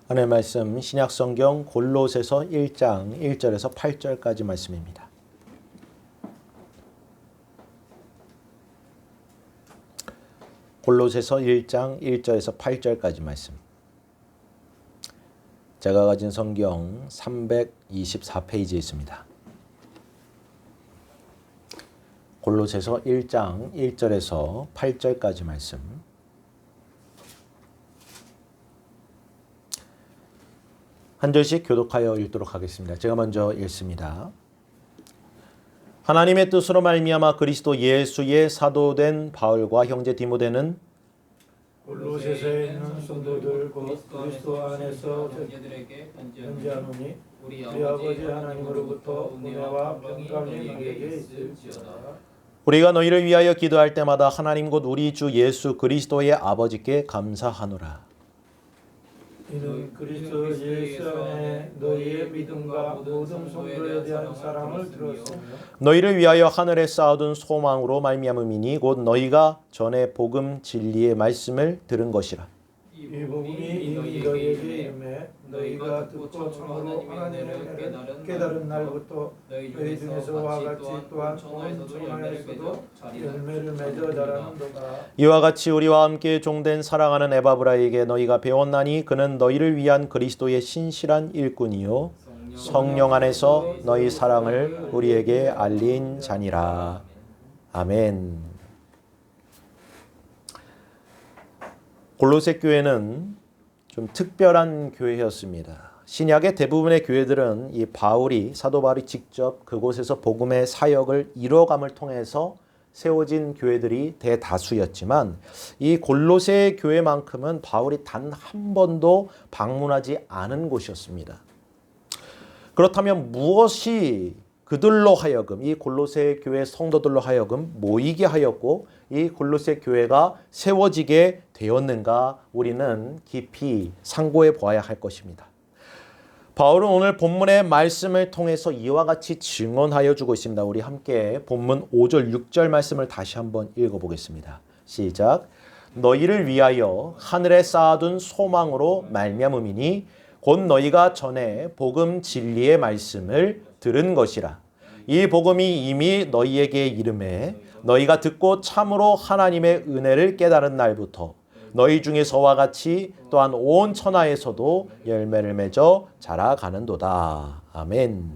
하나님의 말씀 신약성경 골로새서 1장 1절에서 8절까지 말씀입니다. 골로새서 1장 1절에서 8절까지 말씀. 제가 가진 성경 324페이지에 있습니다. 골로새서 1장 1절에서 8절까지 말씀. 한 절씩 교독하여 읽도록 하겠습니다. 제가 먼저 읽습니다. 하나님의 뜻으로 말미암아 그리스도 예수의 사도된 바울과 형제 디모데는 골로새서에 있는 성도들 곧 그리스도 안에서 형제들에게 편지하노니 우리 아버지 하나님으로부터 은혜와 평강이 너희에게 있을지어다. 우리가 너희를 위하여 기도할 때마다 하나님 곧 우리 주 예수 그리스도의 아버지께 감사하노라. 이는 그리스도 예수 안에 너희의 믿음과 모든 성도에 대한 사랑을 들었으며 너희를 위하여 하늘에 쌓아둔 소망으로 말미암음이니 곧 너희가 전에 복음 진리의 말씀을 들은 것이라. 이 복음이 이미 너희에게 임해 너희가 듣고 참으로 하나님의 깨달은 날부터 너희 중에서와 같이 또한 온 천하에서도 열매를 맺어 자라는도다. 이와 같이 우리와 함께 종된 사랑하는 에바브라에게 너희가 배웠나니 그는 너희를 위한 그리스도의 신실한 일꾼이요 성령 안에서 너희 사랑을 우리에게 알린 자니라. 아멘. 골로새 교회는 좀 특별한 교회였습니다. 신약의 대부분의 교회들은 이 사도 바울이 직접 그곳에서 복음의 사역을 이뤄감을 통해서 세워진 교회들이 대다수였지만 이 골로새 교회만큼은 바울이 단 한 번도 방문하지 않은 곳이었습니다. 그렇다면 무엇이 그들로 하여금 이 골로새 교회 성도들로 하여금 모이게 하였고 이 골로새 교회가 세워지게 되었는가 우리는 깊이 상고해 보아야 할 것입니다. 바울은 오늘 본문의 말씀을 통해서 이와 같이 증언하여 주고 있습니다. 우리 함께 본문 5절 6절 말씀을 다시 한번 읽어보겠습니다. 시작. 너희를 위하여 하늘에 쌓아둔 소망으로 말미암음이니 곧 너희가 전에 복음 진리의 말씀을 들은 것이라. 이 복음이 이미 너희에게 이름해 너희가 듣고 참으로 하나님의 은혜를 깨달은 날부터 너희 중에서와 같이 또한 온 천하에서도 열매를 맺어 자라가는도다. 아멘.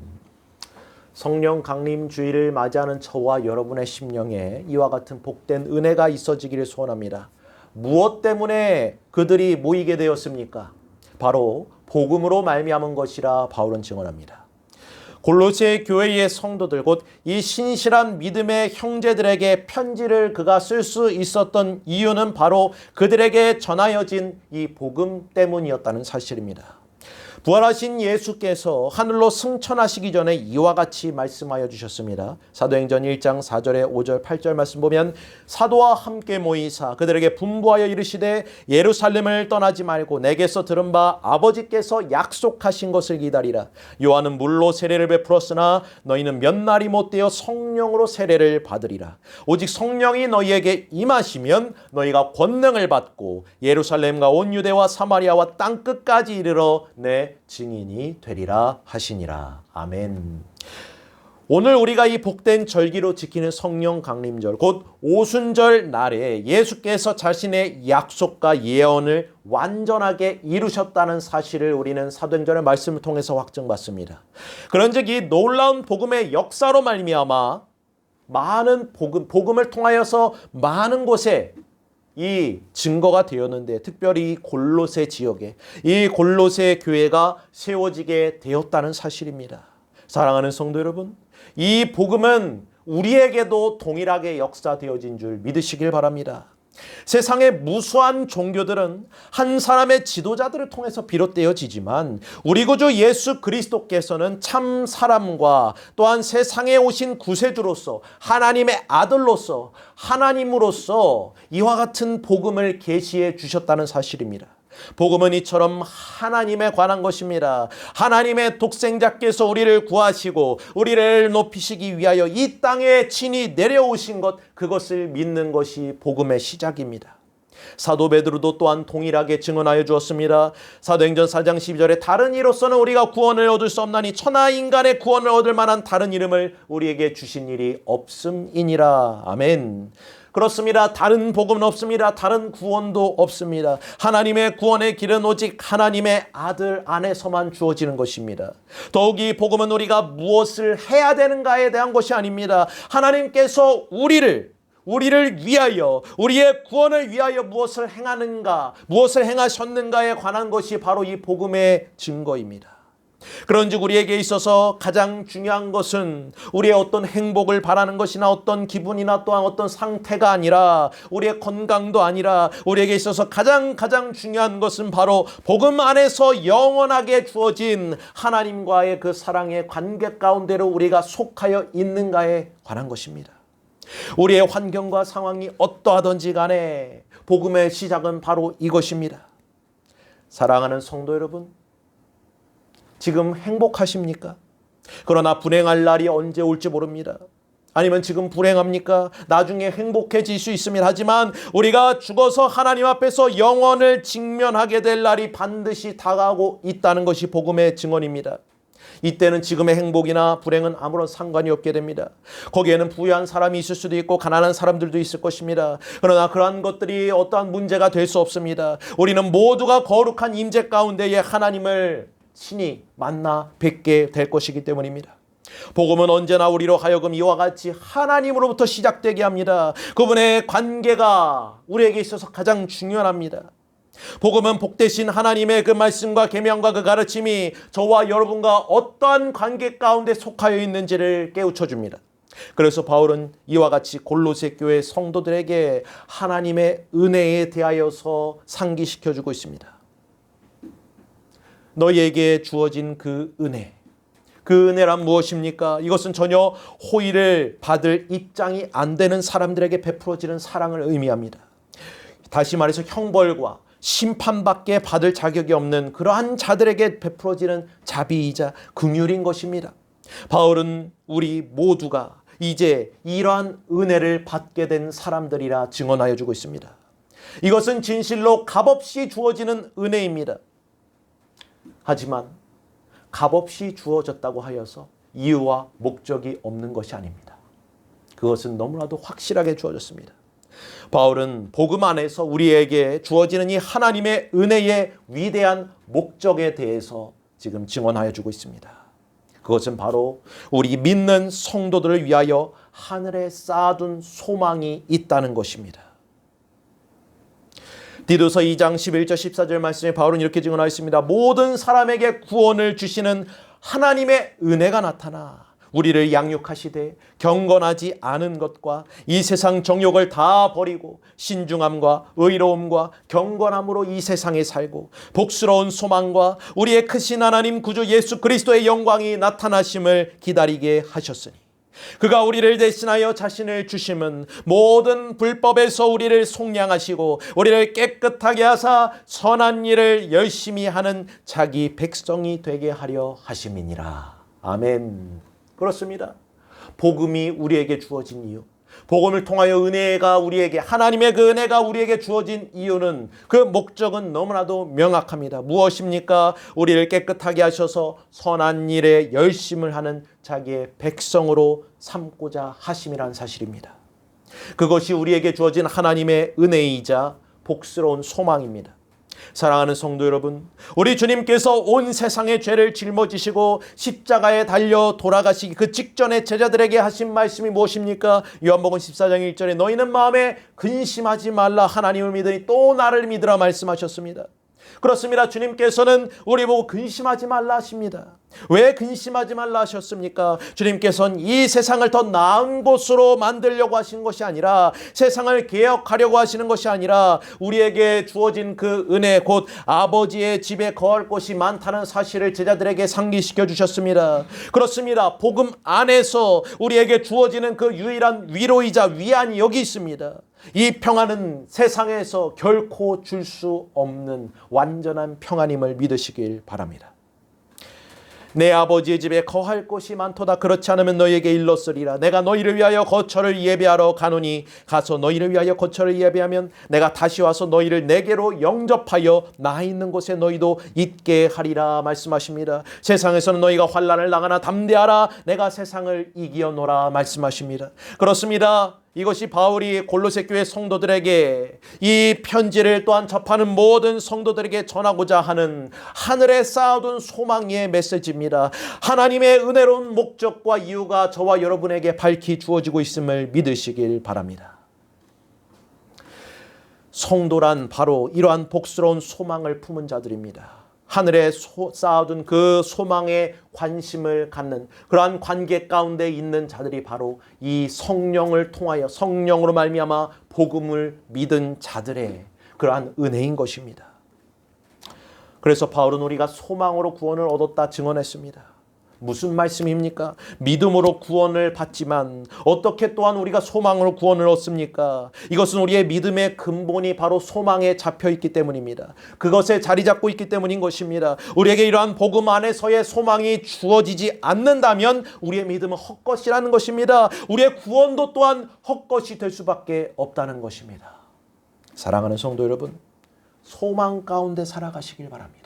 성령 강림 주일을 맞이하는 저와 여러분의 심령에 이와 같은 복된 은혜가 있어지기를 소원합니다. 무엇 때문에 그들이 모이게 되었습니까? 바로 복음으로 말미암은 것이라 바울은 증언합니다. 골로새 교회의 성도들 곧 이 신실한 믿음의 형제들에게 편지를 그가 쓸 수 있었던 이유는 바로 그들에게 전하여진 이 복음 때문이었다는 사실입니다. 부활하신 예수께서 하늘로 승천하시기 전에 이와 같이 말씀하여 주셨습니다. 사도행전 1장 4절에 5절 8절 말씀 보면 사도와 함께 모이사 그들에게 분부하여 이르시되 예루살렘을 떠나지 말고 내게서 들은 바 아버지께서 약속하신 것을 기다리라. 요한은 물로 세례를 베풀었으나 너희는 몇 날이 못되어 성령으로 세례를 받으리라. 오직 성령이 너희에게 임하시면 너희가 권능을 받고 예루살렘과 온 유대와 사마리아와 땅끝까지 이르러 내 증인이 되리라 하시니라. 아멘. 오늘 우리가 이 복된 절기로 지키는 성령 강림절 곧 오순절 날에 예수께서 자신의 약속과 예언을 완전하게 이루셨다는 사실을 우리는 사도행전의 말씀을 통해서 확증받습니다. 그런즉 이 놀라운 복음의 역사로 말미암아 많은 복음을 통하여서 많은 곳에 이 증거가 되었는데 특별히 골로새 지역에 이 골로새 교회가 세워지게 되었다는 사실입니다. 사랑하는 성도 여러분, 이 복음은 우리에게도 동일하게 역사되어진 줄 믿으시길 바랍니다. 세상의 무수한 종교들은 한 사람의 지도자들을 통해서 비롯되어지지만 우리 구주 예수 그리스도께서는 참 사람과 또한 세상에 오신 구세주로서 하나님의 아들로서 하나님으로서 이와 같은 복음을 계시해 주셨다는 사실입니다. 복음은 이처럼 하나님에 관한 것입니다. 하나님의 독생자께서 우리를 구하시고 우리를 높이시기 위하여 이 땅에 친히 내려오신 것, 그것을 믿는 것이 복음의 시작입니다. 사도 베드로도 또한 동일하게 증언하여 주었습니다. 사도행전 4장 12절에 다른 이로서는 우리가 구원을 얻을 수 없나니 천하 인간의 구원을 얻을 만한 다른 이름을 우리에게 주신 일이 없음이니라. 아멘. 그렇습니다. 다른 복음은 없습니다. 다른 구원도 없습니다. 하나님의 구원의 길은 오직 하나님의 아들 안에서만 주어지는 것입니다. 더욱이 복음은 우리가 무엇을 해야 되는가에 대한 것이 아닙니다. 하나님께서 우리를 위하여, 우리의 구원을 위하여 무엇을 행하는가, 무엇을 행하셨는가에 관한 것이 바로 이 복음의 증거입니다. 그런즉 우리에게 있어서 가장 중요한 것은 우리의 어떤 행복을 바라는 것이나 어떤 기분이나 또한 어떤 상태가 아니라, 우리의 건강도 아니라, 우리에게 있어서 가장 중요한 것은 바로 복음 안에서 영원하게 주어진 하나님과의 그 사랑의 관계 가운데로 우리가 속하여 있는가에 관한 것입니다. 우리의 환경과 상황이 어떠하든지 간에 복음의 시작은 바로 이것입니다. 사랑하는 성도 여러분, 지금 행복하십니까? 그러나 불행할 날이 언제 올지 모릅니다. 아니면 지금 불행합니까? 나중에 행복해질 수 있습니다. 하지만 우리가 죽어서 하나님 앞에서 영원을 직면하게 될 날이 반드시 다가오고 있다는 것이 복음의 증언입니다. 이때는 지금의 행복이나 불행은 아무런 상관이 없게 됩니다. 거기에는 부유한 사람이 있을 수도 있고 가난한 사람들도 있을 것입니다. 그러나 그러한 것들이 어떠한 문제가 될 수 없습니다. 우리는 모두가 거룩한 임재 가운데에 하나님을 친히 만나 뵙게 될 것이기 때문입니다. 복음은 언제나 우리로 하여금 이와 같이 하나님으로부터 시작되게 합니다. 그분의 관계가 우리에게 있어서 가장 중요합니다. 복음은 복되신 하나님의 그 말씀과 계명과 그 가르침이 저와 여러분과 어떠한 관계 가운데 속하여 있는지를 깨우쳐 줍니다. 그래서 바울은 이와 같이 골로새 교회 성도들에게 하나님의 은혜에 대하여서 상기시켜 주고 있습니다. 너희에게 주어진 그 은혜란 무엇입니까? 이것은 전혀 호의를 받을 입장이 안 되는 사람들에게 베풀어지는 사랑을 의미합니다. 다시 말해서 형벌과 심판밖에 받을 자격이 없는 그러한 자들에게 베풀어지는 자비이자 긍휼인 것입니다. 바울은 우리 모두가 이제 이러한 은혜를 받게 된 사람들이라 증언하여 주고 있습니다. 이것은 진실로 값없이 주어지는 은혜입니다. 하지만 값없이 주어졌다고 하여서 이유와 목적이 없는 것이 아닙니다. 그것은 너무나도 확실하게 주어졌습니다. 바울은 복음 안에서 우리에게 주어지는 이 하나님의 은혜의 위대한 목적에 대해서 지금 증언하여 주고 있습니다. 그것은 바로 우리 믿는 성도들을 위하여 하늘에 쌓아둔 소망이 있다는 것입니다. 디도서 2장 11절 14절 말씀에 바울은 이렇게 증언하였습니다. 모든 사람에게 구원을 주시는 하나님의 은혜가 나타나 우리를 양육하시되 경건하지 않은 것과 이 세상 정욕을 다 버리고 신중함과 의로움과 경건함으로 이 세상에 살고 복스러운 소망과 우리의 크신 하나님 구주 예수 그리스도의 영광이 나타나심을 기다리게 하셨으니 그가 우리를 대신하여 자신을 주심은 모든 불법에서 우리를 속량하시고 우리를 깨끗하게 하사 선한 일을 열심히 하는 자기 백성이 되게 하려 하심이니라. 아멘. 그렇습니다. 복음이 우리에게 주어진 이유, 복음을 통하여 은혜가 우리에게, 하나님의 그 은혜가 우리에게 주어진 이유는, 그 목적은 너무나도 명확합니다. 무엇입니까? 우리를 깨끗하게 하셔서 선한 일에 열심을 하는 자기의 백성으로 삼고자 하심이라는 사실입니다. 그것이 우리에게 주어진 하나님의 은혜이자 복스러운 소망입니다. 사랑하는 성도 여러분, 우리 주님께서 온 세상의 죄를 짊어지시고 십자가에 달려 돌아가시기 그 직전에 제자들에게 하신 말씀이 무엇입니까? 요한복음 14장 1절에 너희는 마음에 근심하지 말라 하나님을 믿으니 또 나를 믿으라 말씀하셨습니다. 그렇습니다. 주님께서는 우리 보고 근심하지 말라 하십니다. 왜 근심하지 말라 하셨습니까? 주님께서는 이 세상을 더 나은 곳으로 만들려고 하신 것이 아니라, 세상을 개혁하려고 하시는 것이 아니라, 우리에게 주어진 그 은혜 곧 아버지의 집에 거할 곳이 많다는 사실을 제자들에게 상기시켜 주셨습니다. 그렇습니다. 복음 안에서 우리에게 주어지는 그 유일한 위로이자 위안이 여기 있습니다. 이 평안은 세상에서 결코 줄 수 없는 완전한 평안임을 믿으시길 바랍니다. 내 아버지의 집에 거할 곳이 많도다. 그렇지 않으면 너희에게 일렀으리라. 내가 너희를 위하여 거처를 예비하러 가노니 가서 너희를 위하여 거처를 예비하면 내가 다시 와서 너희를 내게로 영접하여 나 있는 곳에 너희도 있게 하리라 말씀하십니다. 세상에서는 너희가 환난을 당하나 담대하라. 내가 세상을 이기었노라 말씀하십니다. 그렇습니다. 이것이 바울이 골로새 교회 성도들에게 이 편지를 또한 접하는 모든 성도들에게 전하고자 하는 하늘에 쌓아둔 소망의 메시지입니다. 하나님의 은혜로운 목적과 이유가 저와 여러분에게 밝히 주어지고 있음을 믿으시길 바랍니다. 성도란 바로 이러한 복스러운 소망을 품은 자들입니다. 하늘에 쌓아둔 그 소망에 관심을 갖는 그러한 관계 가운데 있는 자들이 바로 이 성령을 통하여 성령으로 말미암아 복음을 믿은 자들의 그러한 은혜인 것입니다. 그래서 바울은 우리가 소망으로 구원을 얻었다 증언했습니다. 무슨 말씀입니까? 믿음으로 구원을 받지만 어떻게 또한 우리가 소망으로 구원을 얻습니까? 이것은 우리의 믿음의 근본이 바로 소망에 잡혀 있기 때문입니다. 그것에 자리 잡고 있기 때문인 것입니다. 우리에게 이러한 복음 안에서의 소망이 주어지지 않는다면 우리의 믿음은 헛것이라는 것입니다. 우리의 구원도 또한 헛것이 될 수밖에 없다는 것입니다. 사랑하는 성도 여러분, 소망 가운데 살아가시길 바랍니다.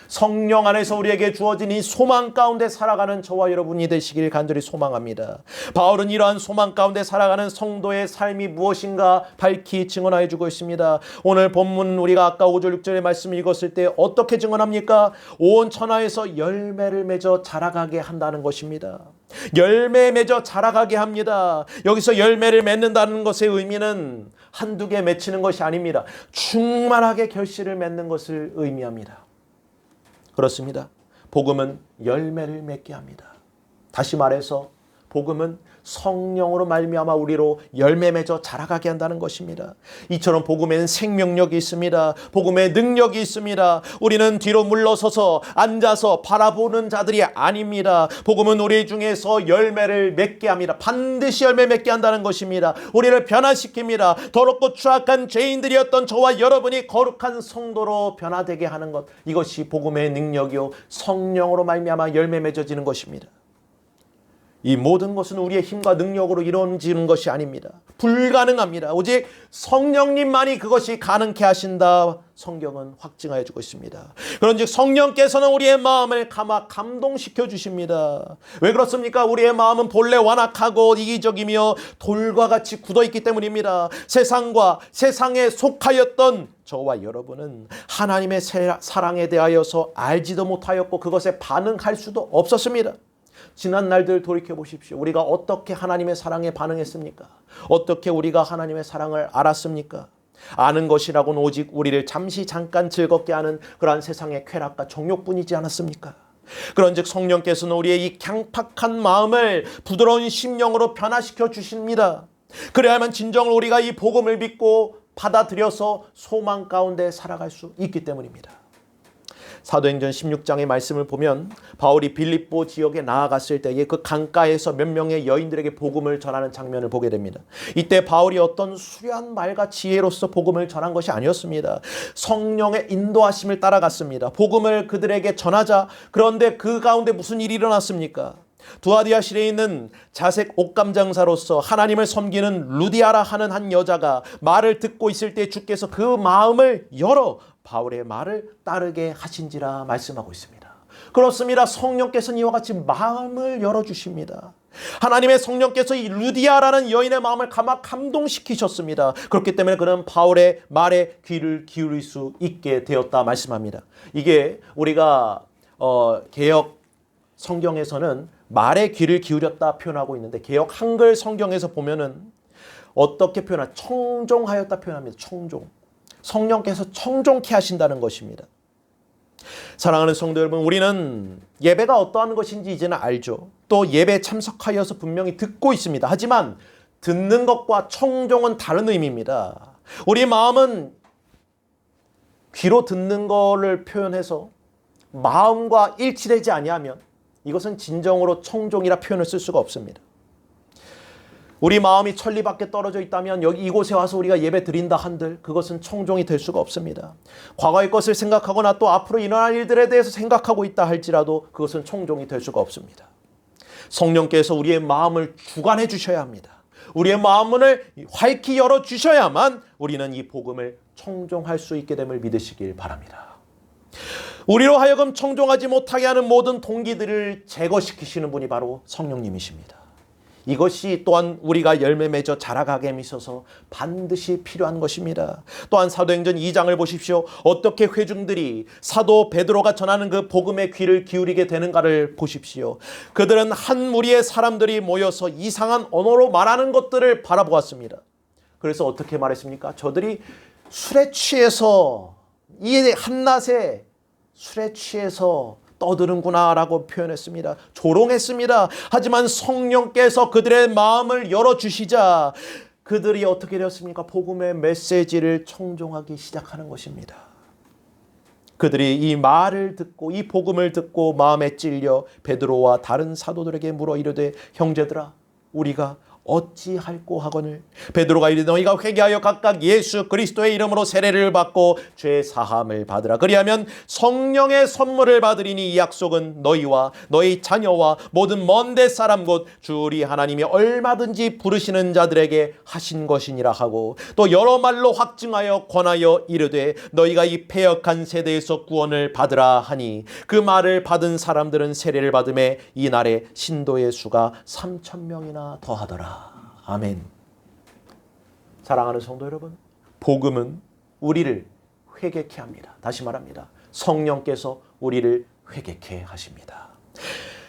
성령 안에서 우리에게 주어진 이 소망 가운데 살아가는 저와 여러분이 되시길 간절히 소망합니다. 바울은 이러한 소망 가운데 살아가는 성도의 삶이 무엇인가 밝히 증언하여 주고 있습니다. 오늘 본문 우리가 아까 5절 6절의 말씀을 읽었을 때 어떻게 증언합니까? 온 천하에서 열매를 맺어 자라가게 한다는 것입니다. 열매 맺어 자라가게 합니다. 여기서 열매를 맺는다는 것의 의미는 한두 개 맺히는 것이 아닙니다. 충만하게 결실을 맺는 것을 의미합니다. 그렇습니다. 복음은 열매를 맺게 합니다. 다시 말해서 복음은 성령으로 말미암아 우리로 열매 맺어 자라가게 한다는 것입니다. 이처럼 복음에는 생명력이 있습니다. 복음의 능력이 있습니다. 우리는 뒤로 물러서서 앉아서 바라보는 자들이 아닙니다. 복음은 우리 중에서 열매를 맺게 합니다. 반드시 열매 맺게 한다는 것입니다. 우리를 변화시킵니다. 더럽고 추악한 죄인들이었던 저와 여러분이 거룩한 성도로 변화되게 하는 것, 이것이 복음의 능력이요 성령으로 말미암아 열매 맺어지는 것입니다. 이 모든 것은 우리의 힘과 능력으로 이루어지는 것이 아닙니다. 불가능합니다. 오직 성령님만이 그것이 가능케 하신다. 성경은 확증하여 주고 있습니다. 그런즉 성령께서는 우리의 마음을 감동시켜 주십니다. 왜 그렇습니까? 우리의 마음은 본래 완악하고 이기적이며 돌과 같이 굳어있기 때문입니다. 세상과 세상에 속하였던 저와 여러분은 하나님의 사랑에 대하여서 알지도 못하였고 그것에 반응할 수도 없었습니다. 지난 날들 돌이켜 보십시오. 우리가 어떻게 하나님의 사랑에 반응했습니까? 어떻게 우리가 하나님의 사랑을 알았습니까? 아는 것이라고는 오직 우리를 잠깐 즐겁게 하는 그러한 세상의 쾌락과 정욕뿐이지 않았습니까? 그런즉 성령께서는 우리의 이 강팍한 마음을 부드러운 심령으로 변화시켜 주십니다. 그래야만 진정으로 우리가 이 복음을 믿고 받아들여서 소망 가운데 살아갈 수 있기 때문입니다. 사도행전 16장의 말씀을 보면 바울이 빌립보 지역에 나아갔을 때에 그 강가에서 몇 명의 여인들에게 복음을 전하는 장면을 보게 됩니다. 이때 바울이 어떤 수려한 말과 지혜로서 복음을 전한 것이 아니었습니다. 성령의 인도하심을 따라갔습니다. 복음을 그들에게 전하자. 그런데 그 가운데 무슨 일이 일어났습니까? 두아디아실에 있는 자색 옷감 장사로서 하나님을 섬기는 루디아라 하는 한 여자가 말을 듣고 있을 때 주께서 그 마음을 열어 바울의 말을 따르게 하신지라 말씀하고 있습니다. 그렇습니다. 성령께서는 이와 같이 마음을 열어주십니다. 하나님의 성령께서 이 루디아라는 여인의 마음을 감동시키셨습니다. 그렇기 때문에 그는 바울의 말에 귀를 기울일 수 있게 되었다 말씀합니다. 이게 우리가 개역 성경에서는 말에 귀를 기울였다 표현하고 있는데 개역 한글 성경에서 보면은 어떻게 표현하? 청종하였다 표현합니다. 청종. 성령께서 청종케 하신다는 것입니다. 사랑하는 성도 여러분, 우리는 예배가 어떠한 것인지 이제는 알죠. 또 예배에 참석하여서 분명히 듣고 있습니다. 하지만 듣는 것과 청종은 다른 의미입니다. 우리 마음은 귀로 듣는 것을 표현해서 마음과 일치되지 아니하면 이것은 진정으로 청종이라 표현을 쓸 수가 없습니다. 우리 마음이 천리 밖에 떨어져 있다면 여기 이곳에 와서 우리가 예배 드린다 한들 그것은 청종이 될 수가 없습니다. 과거의 것을 생각하거나 또 앞으로 일어날 일들에 대해서 생각하고 있다 할지라도 그것은 청종이 될 수가 없습니다. 성령께서 우리의 마음을 주관해 주셔야 합니다. 우리의 마음문을 활기 열어 주셔야만 우리는 이 복음을 청종할 수 있게 됨을 믿으시길 바랍니다. 우리로 하여금 청종하지 못하게 하는 모든 동기들을 제거시키시는 분이 바로 성령님이십니다. 이것이 또한 우리가 열매 맺어 자라가게 있어서 반드시 필요한 것입니다. 또한 사도행전 2장을 보십시오. 어떻게 회중들이 사도 베드로가 전하는 그 복음의 귀를 기울이게 되는가를 보십시오. 그들은 한 무리의 사람들이 모여서 이상한 언어로 말하는 것들을 바라보았습니다. 그래서 어떻게 말했습니까? 저들이 술에 취해서 이 한낮에 술에 취해서 떠드는구나 라고 표현했습니다. 조롱했습니다. 하지만 성령께서 그들의 마음을 열어주시자 그들이 어떻게 되었습니까? 복음의 메시지를 청종하기 시작하는 것입니다. 그들이 이 말을 듣고 이 복음을 듣고 마음에 찔려 베드로와 다른 사도들에게 물어 이르되 형제들아 우리가 어찌할꼬 하거늘 베드로가 이르되 너희가 회개하여 각각 예수 그리스도의 이름으로 세례를 받고 죄 사함을 받으라. 그리하면 성령의 선물을 받으리니 이 약속은 너희와 너희 자녀와 모든 먼데 사람 곧 주 우리 하나님이 얼마든지 부르시는 자들에게 하신 것이니라 하고 또 여러 말로 확증하여 권하여 이르되 너희가 이 패역한 세대에서 구원을 받으라 하니 그 말을 받은 사람들은 세례를 받음에 이날에 신도의 수가 3,000명이나 더하더라. 아멘. 사랑하는 성도 여러분, 복음은 우리를 회개케 합니다. 다시 말합니다. 성령께서 우리를 회개케 하십니다.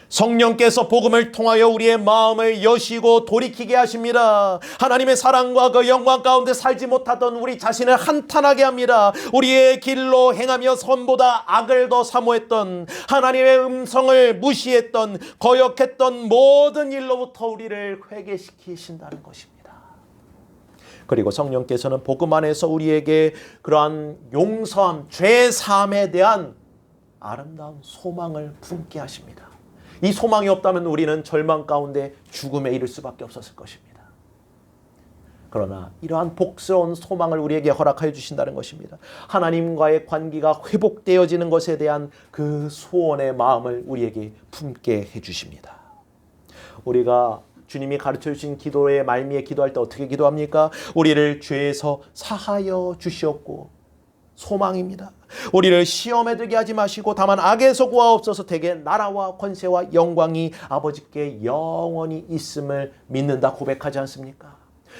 성령께서 복음을 통하여 우리의 마음을 여시고 돌이키게 하십니다. 하나님의 사랑과 그 영광 가운데 살지 못하던 우리 자신을 한탄하게 합니다. 우리의 길로 행하며 선보다 악을 더 사모했던 하나님의 음성을 무시했던 거역했던 모든 일로부터 우리를 회개시키신다는 것입니다. 그리고 성령께서는 복음 안에서 우리에게 그러한 용서함, 죄 사함에 대한 아름다운 소망을 품게 하십니다. 이 소망이 없다면 우리는 절망 가운데 죽음에 이를 수밖에 없었을 것입니다. 그러나 이러한 복스러운 소망을 우리에게 허락하여 주신다는 것입니다. 하나님과의 관계가 회복되어지는 것에 대한 그 소원의 마음을 우리에게 품게 해주십니다. 우리가 주님이 가르쳐 주신 기도의 말미에 기도할 때 어떻게 기도합니까? 우리를 죄에서 사하여 주시옵고 소망입니다. 우리를 시험에 들게 하지 마시고 다만 악에서 구하옵소서. 대개 나라와 권세와 영광이 아버지께 영원히 있음을 믿는다 고백하지 않습니까?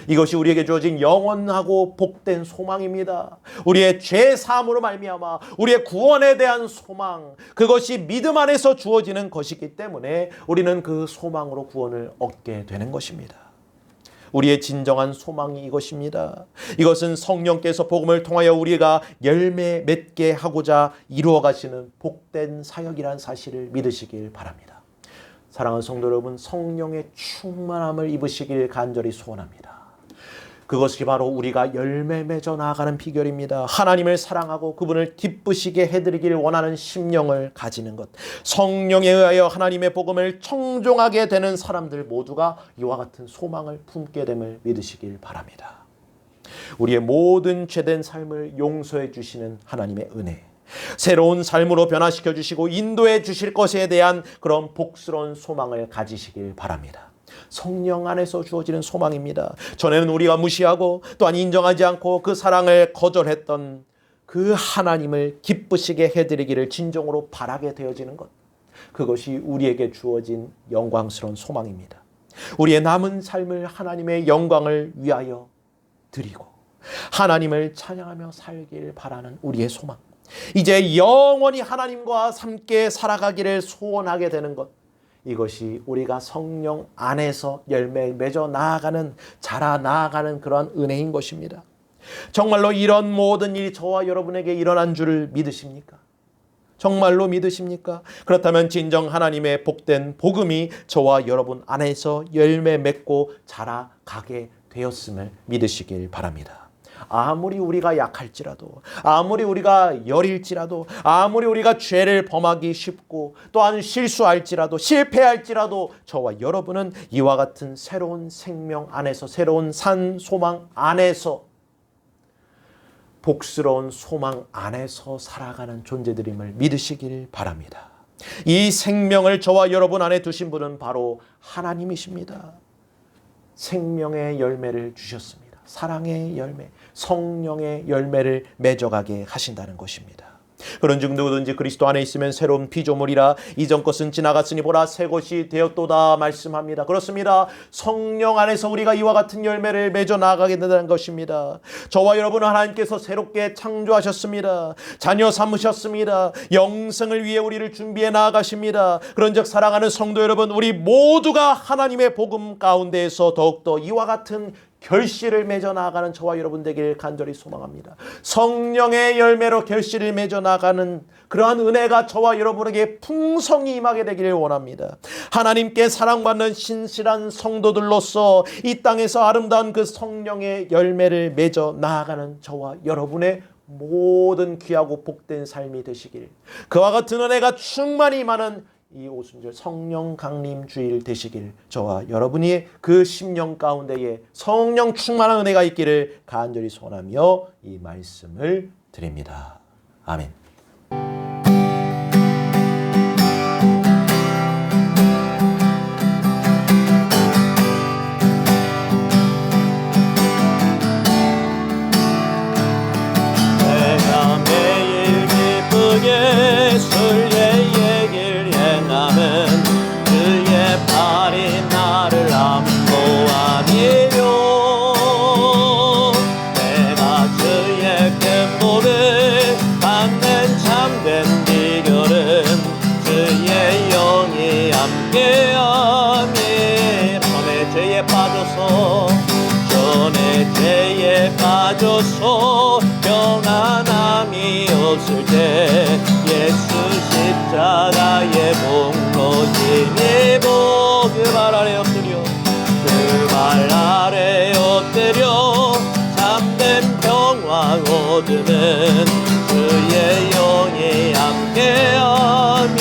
이것이 우리에게 주어진 영원하고 복된 소망입니다. 우리의 죄 사함으로 말미암아 우리의 구원에 대한 소망, 그것이 믿음 안에서 주어지는 것이기 때문에 우리는 그 소망으로 구원을 얻게 되는 것입니다. 우리의 진정한 소망이 이것입니다. 이것은 성령께서 복음을 통하여 우리가 열매 맺게 하고자 이루어 가시는 복된 사역이라는 사실을 믿으시길 바랍니다. 사랑하는 성도 여러분, 성령의 충만함을 입으시길 간절히 소원합니다. 그것이 바로 우리가 열매 맺어 나아가는 비결입니다. 하나님을 사랑하고 그분을 기쁘시게 해드리길 원하는 심령을 가지는 것. 성령에 의하여 하나님의 복음을 청종하게 되는 사람들 모두가 이와 같은 소망을 품게 됨을 믿으시길 바랍니다. 우리의 모든 죄된 삶을 용서해 주시는 하나님의 은혜, 새로운 삶으로 변화시켜 주시고 인도해 주실 것에 대한 그런 복스러운 소망을 가지시길 바랍니다. 성령 안에서 주어지는 소망입니다. 전에는 우리가 무시하고 또한 인정하지 않고 그 사랑을 거절했던 그 하나님을 기쁘시게 해드리기를 진정으로 바라게 되어지는 것, 그것이 우리에게 주어진 영광스러운 소망입니다. 우리의 남은 삶을 하나님의 영광을 위하여 드리고 하나님을 찬양하며 살길 바라는 우리의 소망, 이제 영원히 하나님과 함께 살아가기를 소원하게 되는 것, 이것이 우리가 성령 안에서 열매 맺어 나아가는, 자라 나아가는 그러한 은혜인 것입니다. 정말로 이런 모든 일이 저와 여러분에게 일어난 줄을 믿으십니까? 정말로 믿으십니까? 그렇다면 진정 하나님의 복된 복음이 저와 여러분 안에서 열매 맺고 자라가게 되었음을 믿으시길 바랍니다. 아무리 우리가 약할지라도, 아무리 우리가 여릴지라도, 아무리 우리가 죄를 범하기 쉽고 또한 실수할지라도, 실패할지라도 저와 여러분은 이와 같은 새로운 생명 안에서, 새로운 산 소망 안에서, 복스러운 소망 안에서 살아가는 존재들임을 믿으시길 바랍니다. 이 생명을 저와 여러분 안에 두신 분은 바로 하나님이십니다. 생명의 열매를 주셨습니다. 사랑의 열매, 성령의 열매를 맺어가게 하신다는 것입니다. 그런즉 누구든지 그리스도 안에 있으면 새로운 피조물이라, 이전 것은 지나갔으니 보라 새 것이 되었도다 말씀합니다. 그렇습니다. 성령 안에서 우리가 이와 같은 열매를 맺어 나가게 된다는 것입니다. 저와 여러분은 하나님께서 새롭게 창조하셨습니다. 자녀 삼으셨습니다. 영생을 위해 우리를 준비해 나아가십니다. 그런즉 사랑하는 성도 여러분, 우리 모두가 하나님의 복음 가운데에서 더욱더 이와 같은 결실을 맺어 나가는 저와 여러분 되길 간절히 소망합니다. 성령의 열매로 결실을 맺어 나가는 그러한 은혜가 저와 여러분에게 풍성히 임하게 되기를 원합니다. 하나님께 사랑받는 신실한 성도들로서 이 땅에서 아름다운 그 성령의 열매를 맺어 나아가는 저와 여러분의 모든 귀하고 복된 삶이 되시길, 그와 같은 은혜가 충만히 임하는 이 오순절 성령 강림 주일 되시길, 저와 여러분이 그 심령 가운데에 성령 충만한 은혜가 있기를 간절히 소원하며 이 말씀을 드립니다. 아멘. 내가 매일 기쁘게 술의 얘기를 행하면 그의 발이 나를 안보하리요. 내가 주의 큰 복을 받는 참된 비결은 주의 영이 함께함이. 전에 죄에 빠져서 평안함이 없을 때 예수 십자가의 복로 힘입어 그 발 아래 엎드려, 그 발 아래 엎드려 참된 평화 얻으면 주의 영이 함께함이.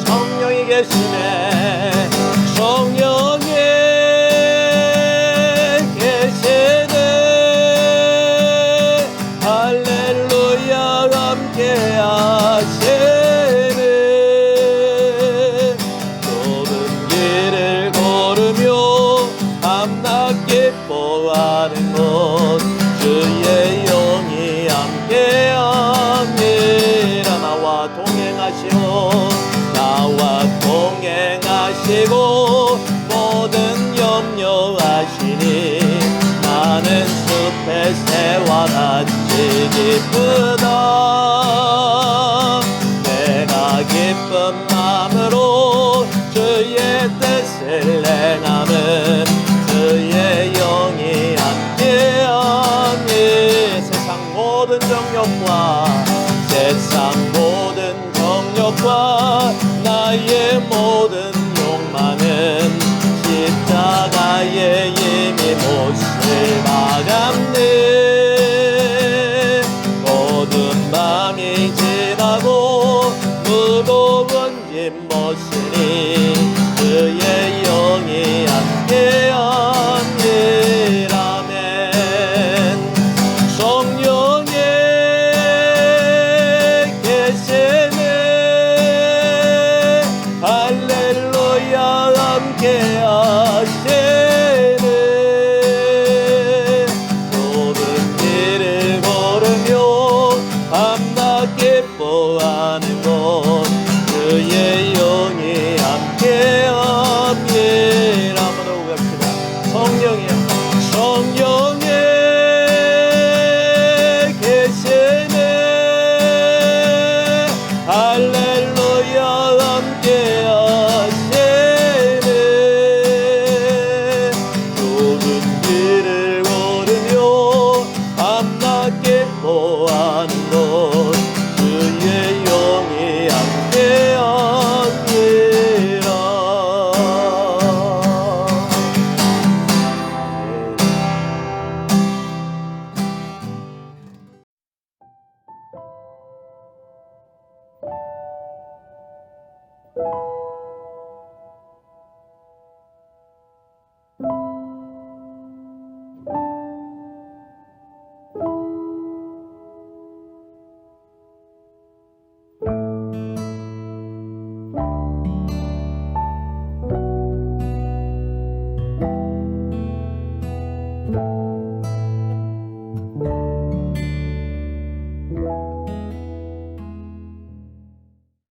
성령이 계시네, 성령이 좁은 길을 걸으며 밤낮 기뻐하는 것 주의 영이 함께함이라. 나와 동행하시고 모든 염려하시니 나는 숲의 새와 같이 기쁘다. 내가 기쁜 마음으로 주의 뜻을 행하면 주의 영이 함께하니. 세상 모든 정욕과